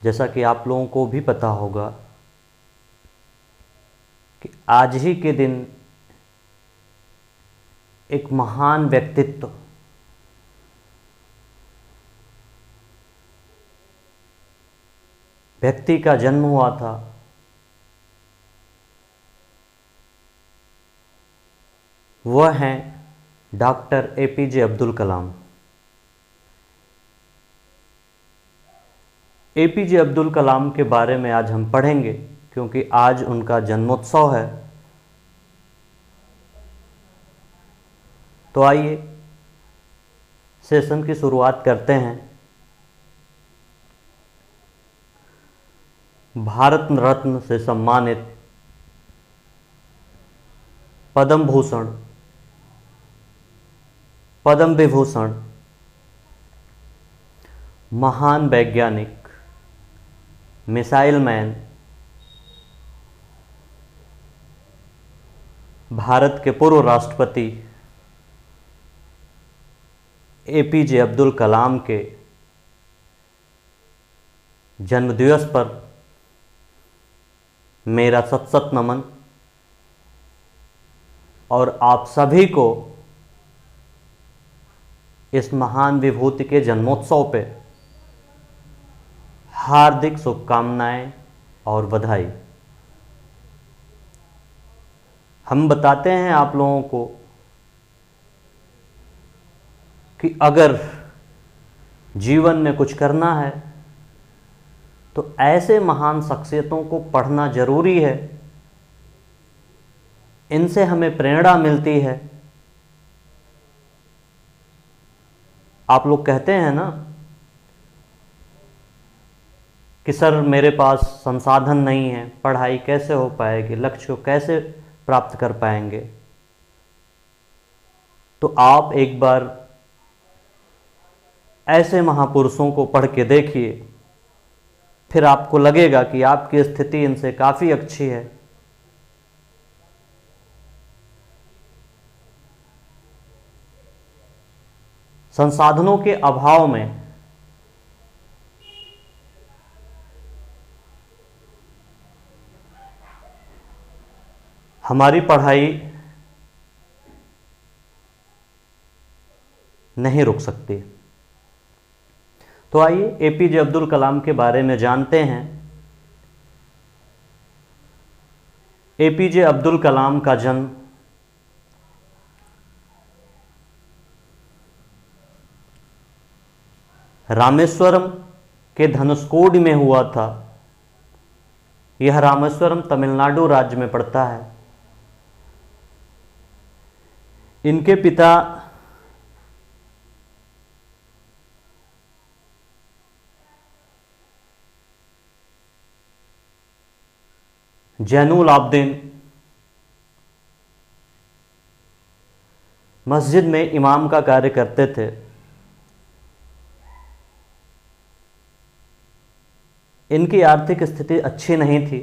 जैसा कि आप लोगों को भी पता होगा कि आज ही के दिन एक महान व्यक्तित्व व्यक्ति का जन्म हुआ था। वह हैं doctor APJ Abdul Kalam. APJ Abdul Kalam के बारे में आज हम पढ़ेंगे क्योंकि आज उनका जन्मोत्सव है। तो आइए सेशन की शुरुआत करते हैं। भारत रत्न से सम्मानित पद्म भूषण, पद्म विभूषण, महान वैज्ञानिक, मिसाइल मैन, भारत के पूर्व राष्ट्रपति एपीजे अब्दुल कलाम के जन्मदिवस पर मेरा सत सत नमन और आप सभी को इस महान विभूति के जन्मोत्सव पे हार्दिक शुभकामनाएं और बधाई। हम बताते हैं आप लोगों को कि अगर जीवन में कुछ करना है तो ऐसे महान शख्सियतों को पढ़ना जरूरी है। इनसे हमें प्रेरणा मिलती है। आप लोग कहते हैं ना कि सर मेरे पास संसाधन नहीं है, पढ़ाई कैसे हो पाएगी, लक्ष्य को कैसे प्राप्त कर पाएंगे। तो आप एक बार ऐसे महापुरुषों को पढ़ के देखिए, फिर आपको लगेगा कि आपकी स्थिति इनसे काफ़ी अच्छी है। संसाधनों के अभाव में हमारी पढ़ाई नहीं रुक सकती। तो आइए एपीजे अब्दुल कलाम के बारे में जानते हैं। एपीजे अब्दुल कलाम का जन्म रामेश्वरम के धनुषकोडी में हुआ था। यह रामेश्वरम तमिलनाडु राज्य में पड़ता है। इनके पिता जैनुल आब्दीन मस्जिद में इमाम का कार्य करते थे। इनकी आर्थिक स्थिति अच्छी नहीं थी।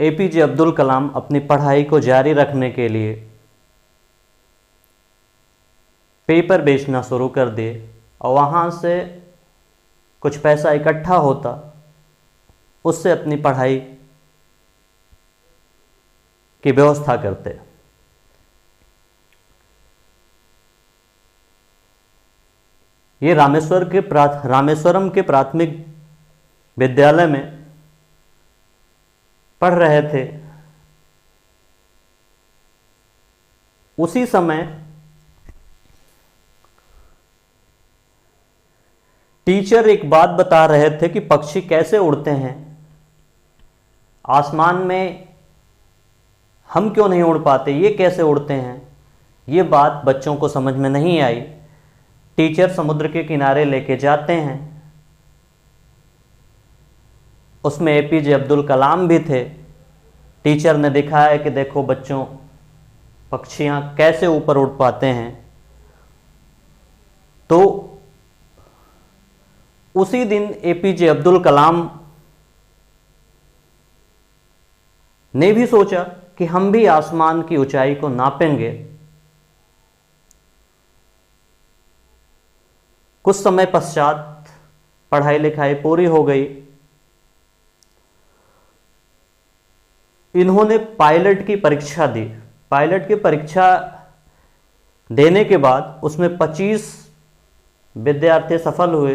एपीजे अब्दुल कलाम अपनी पढ़ाई को जारी रखने के लिए पेपर बेचना शुरू कर दिए और वहाँ से कुछ पैसा इकट्ठा होता, उससे अपनी पढ़ाई की व्यवस्था करते। ये रामेश्वरम के प्राथमिक विद्यालय में पढ़ रहे थे। उसी समय टीचर एक बात बता रहे थे कि पक्षी कैसे उड़ते हैं, आसमान में हम क्यों नहीं उड़ पाते, ये कैसे उड़ते हैं। ये बात बच्चों को समझ में नहीं आई। टीचर समुद्र के किनारे लेके जाते हैं। उसमें एपीजे अब्दुल कलाम भी थे। टीचर ने दिखाया कि देखो बच्चों, पक्षियां कैसे ऊपर उड़ पाते हैं। तो उसी दिन एपीजे अब्दुल कलाम ने भी सोचा कि हम भी आसमान की ऊंचाई को नापेंगे। कुछ समय पश्चात पढ़ाई लिखाई पूरी हो गई। इन्होंने पायलट की परीक्षा दी। पायलट की परीक्षा देने के बाद उसमें 25 विद्यार्थी सफल हुए,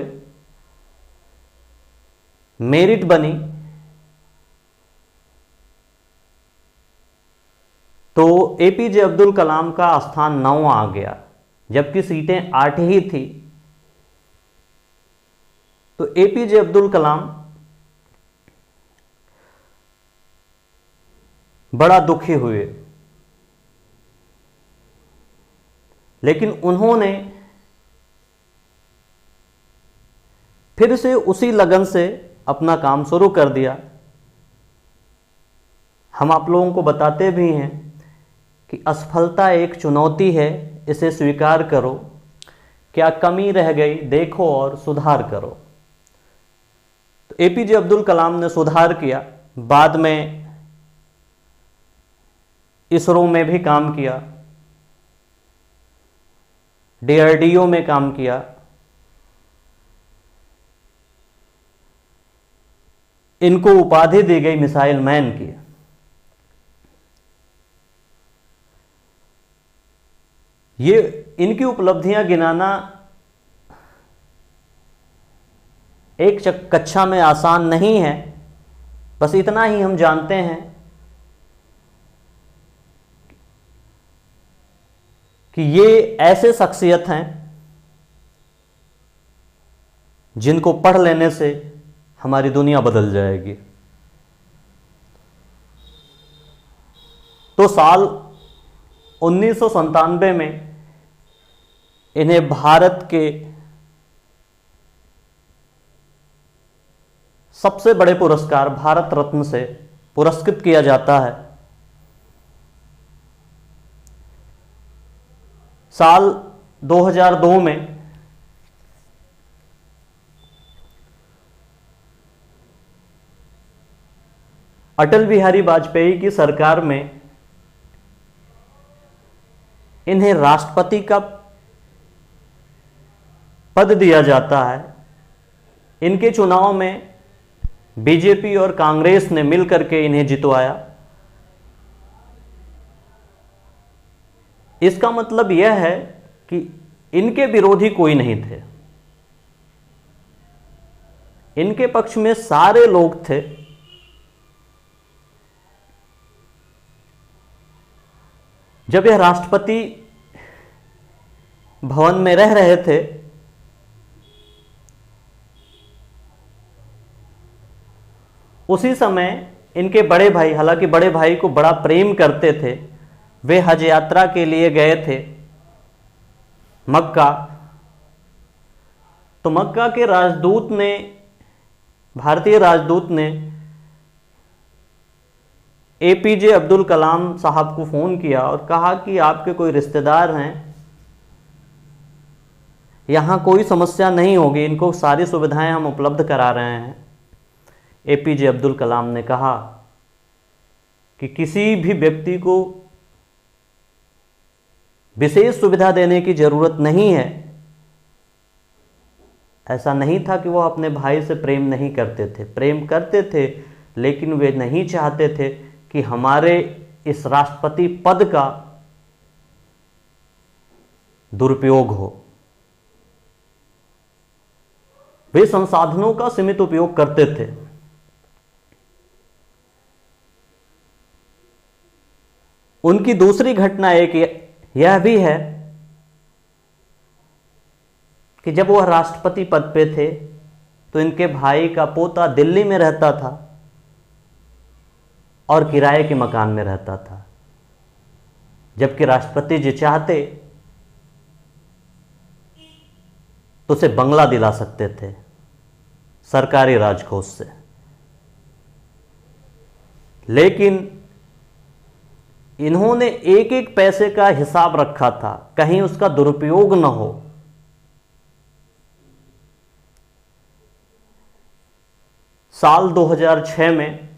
मेरिट बनी, तो एपीजे अब्दुल कलाम का स्थान 9 आ गया, जबकि सीटें 8 ही थी। तो एपीजे अब्दुल कलाम बड़ा दुखी हुए, लेकिन उन्होंने फिर से उसी लगन से अपना काम शुरू कर दिया। हम आप लोगों को बताते भी हैं कि असफलता एक चुनौती है, इसे स्वीकार करो, क्या कमी रह गई देखो और सुधार करो। तो एपीजे अब्दुल कलाम ने सुधार किया। बाद में इसरो में भी काम किया, डीआरडीओ में काम किया। इनको उपाधि दी गई मिसाइल मैन की। ये इनकी उपलब्धियां गिनाना एक कक्षा में आसान नहीं है। बस इतना ही हम जानते हैं कि ये ऐसे शख्सियत हैं जिनको पढ़ लेने से हमारी दुनिया बदल जाएगी। तो साल 1997 में इन्हें भारत के सबसे बड़े पुरस्कार भारत रत्न से पुरस्कृत किया जाता है। साल 2002 में अटल बिहारी वाजपेयी की सरकार में इन्हें राष्ट्रपति का पद दिया जाता है। इनके चुनाव में बीजेपी और कांग्रेस ने मिलकर के इन्हें जितवाया। इसका मतलब यह है कि इनके विरोधी कोई नहीं थे, इनके पक्ष में सारे लोग थे। जब यह राष्ट्रपति भवन में रह रहे थे, उसी समय इनके बड़े भाई, हालांकि बड़े भाई को बड़ा प्रेम करते थे, वे हज यात्रा के लिए गए थे मक्का। तो मक्का के राजदूत ने, भारतीय राजदूत ने एपीजे अब्दुल कलाम साहब को फ़ोन किया और कहा कि आपके कोई रिश्तेदार हैं, यहाँ कोई समस्या नहीं होगी, इनको सारी सुविधाएं हम उपलब्ध करा रहे हैं। एपीजे अब्दुल कलाम ने कहा कि किसी भी व्यक्ति को विशेष सुविधा देने की जरूरत नहीं है। ऐसा नहीं था कि वो अपने भाई से प्रेम नहीं करते थे, प्रेम करते थे, लेकिन वे नहीं चाहते थे कि हमारे इस राष्ट्रपति पद का दुरुपयोग हो। वे संसाधनों का सीमित उपयोग करते थे। उनकी दूसरी घटना एक यह भी है कि जब वह राष्ट्रपति पद पे थे तो इनके भाई का पोता दिल्ली में रहता था और किराए के मकान में रहता था, जबकि राष्ट्रपति जी चाहते तो उसे बंगला दिला सकते थे सरकारी राजकोष से। लेकिन इन्होंने एक एक पैसे का हिसाब रखा था, कहीं उसका दुरुपयोग न हो। साल 2006 में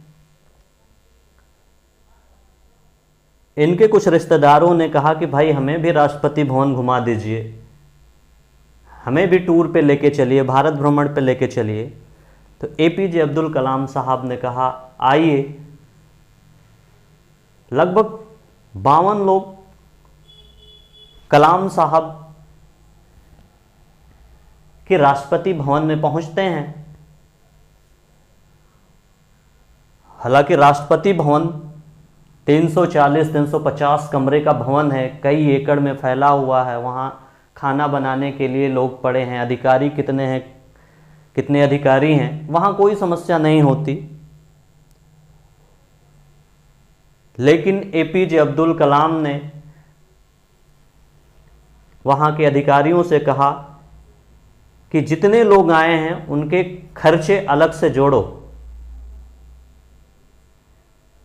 इनके कुछ रिश्तेदारों ने कहा कि भाई हमें भी राष्ट्रपति भवन घुमा दीजिए, हमें भी टूर पे लेके चलिए, भारत भ्रमण पे लेके चलिए। तो एपीजे अब्दुल कलाम साहब ने कहा आइए। लगभग 52 लोग कलाम साहब के राष्ट्रपति भवन में पहुंचते हैं। हालांकि राष्ट्रपति भवन 340-350 कमरे का भवन है, कई एकड़ में फैला हुआ है। वहाँ खाना बनाने के लिए लोग पड़े हैं। अधिकारी कितने हैं, कितने अधिकारी हैं, वहाँ कोई समस्या नहीं होती। लेकिन एपीजे अब्दुल कलाम ने वहाँ के अधिकारियों से कहा कि जितने लोग आए हैं उनके खर्चे अलग से जोड़ो,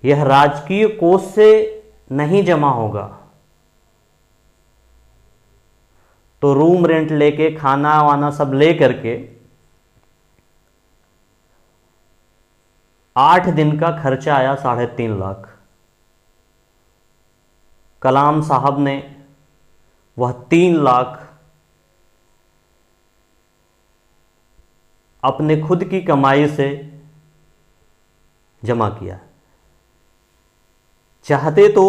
यह राजकीय कोष से नहीं जमा होगा। तो रूम रेंट लेके, खाना वाना सब ले करके 8 दिन का खर्चा आया 3.5 लाख। कलाम साहब ने वह 3 लाख अपने खुद की कमाई से जमा किया। चाहते तो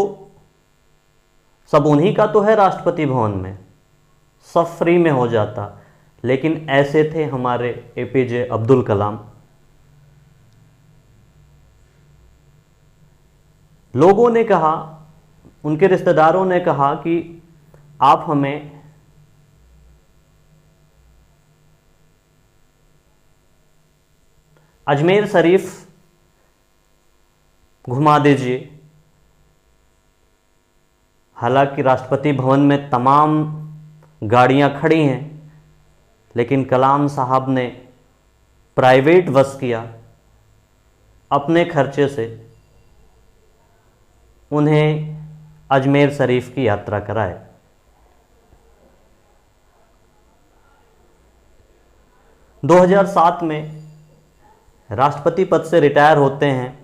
सब उन्हीं का तो है राष्ट्रपति भवन में, सब फ्री में हो जाता, लेकिन ऐसे थे हमारे एपीजे अब्दुल कलाम। लोगों ने कहा, उनके रिश्तेदारों ने कहा कि आप हमें अजमेर शरीफ घुमा दीजिए। हालांकि राष्ट्रपति भवन में तमाम गाड़ियां खड़ी हैं, लेकिन कलाम साहब ने प्राइवेट बस किया, अपने खर्चे से उन्हें अजमेर शरीफ की यात्रा कराए। दो 2007 में राष्ट्रपति पद से रिटायर होते हैं।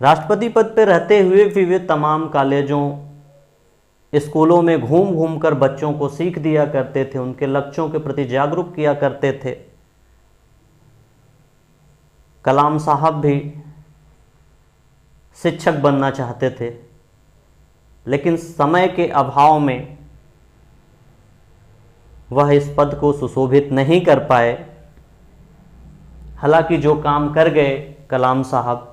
राष्ट्रपति पद पर रहते हुए भी वे तमाम कॉलेजों, स्कूलों में घूम घूम कर बच्चों को सीख दिया करते थे, उनके लक्ष्यों के प्रति जागरूक किया करते थे। कलाम साहब भी शिक्षक बनना चाहते थे, लेकिन समय के अभाव में वह इस पद को सुशोभित नहीं कर पाए। हालांकि जो काम कर गए कलाम साहब,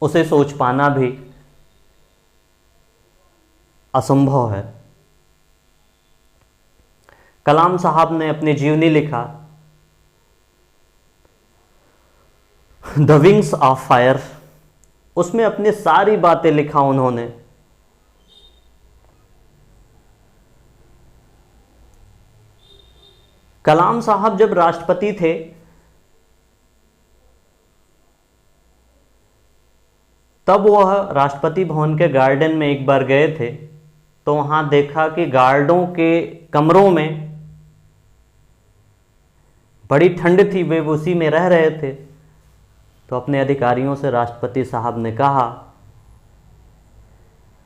उसे सोच पाना भी असंभव है। कलाम साहब ने अपनी जीवनी लिखा द विंग्स ऑफ फायर, उसमें अपनी सारी बातें लिखा उन्होंने। कलाम साहब जब राष्ट्रपति थे तब वह राष्ट्रपति भवन के गार्डन में एक बार गए थे, तो वहां देखा कि गार्डों के कमरों में बड़ी ठंड थी, वे उसी में रह रहे थे। तो अपने अधिकारियों से राष्ट्रपति साहब ने कहा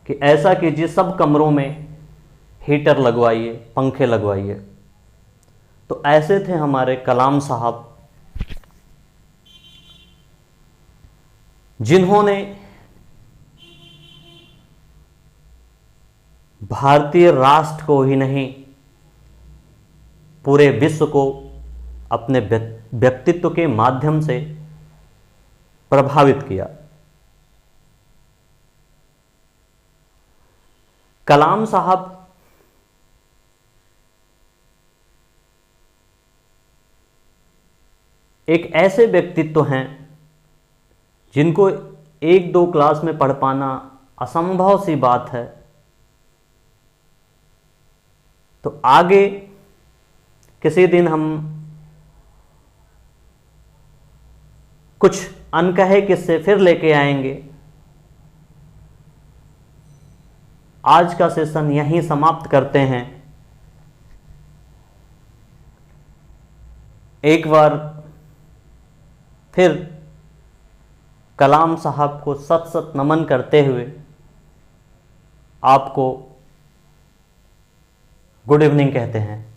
कि ऐसा कीजिए, सब कमरों में हीटर लगवाइए, पंखे लगवाइए। तो ऐसे थे हमारे कलाम साहब, जिन्होंने भारतीय राष्ट्र को ही नहीं, पूरे विश्व को अपने व्यक्तित्व के माध्यम से प्रभावित किया। कलाम साहब एक ऐसे व्यक्तित्व हैं जिनको 1-2 क्लास में पढ़ पाना असंभव सी बात है। तो आगे किसी दिन हम कुछ अनकहे किस्से फिर लेके आएंगे। आज का सेशन यहीं समाप्त करते हैं। एक बार फिर कलाम साहब को सत सत नमन करते हुए आपको गुड इवनिंग कहते हैं।